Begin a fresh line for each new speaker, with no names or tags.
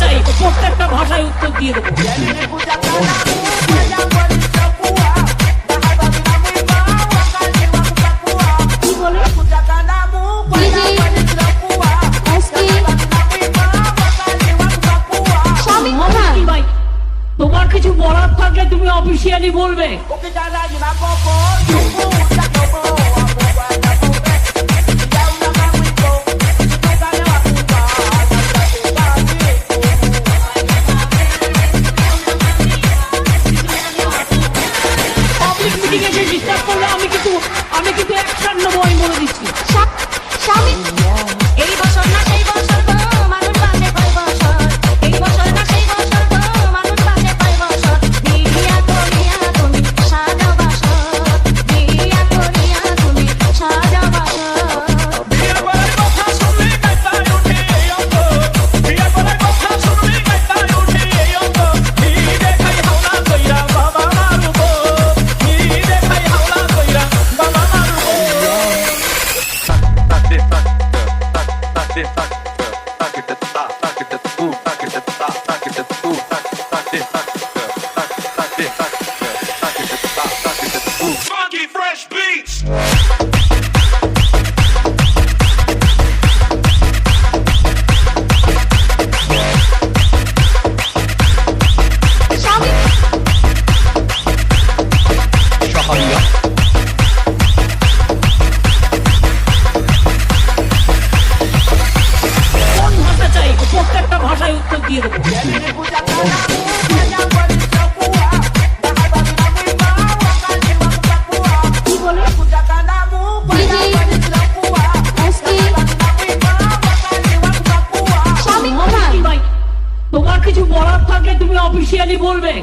চাই, প্রত্যেকটা ভাষায় উত্তর দিয়ে দেবো। কি বলে? ভাই, তোমার কিছু বলার থাকলে তুমি অফিসিয়ালি বলবে। আমি কিন্তু অ্যাকশন নেবো, আমি বলে দিচ্ছি।
এই বছর না সেই বছর গো মানুষ বাঁচে কয় বছর, এই বছর না সেই বছর গো মানুষ বাঁচে কয় বছর, বিয়া করিয়া তুমি সাজাও বাসর, বিয়া করিয়া তুমি সাজাও বাসর।
বিয়া করার কথা শুনলেই কাঁপায় ওঠে এই অঙ্গ, বিয়া করার কথা শুনলেই কাঁপায় ওঠে এই অঙ্গ, কি দেখাই হাওলা কইরা বাবা মারবো, কি দেখাই হাওলা কইরা বাবা মারবো। Funky fresh beats.
কোন ভাষা চাই, প্রত্যেকটা ভাষায় উত্তর দিয়ে দেবো। কি বলে? ভাই, তোমার কিছু বলার থাকলে তুমি অফিসিয়ালি বলবে।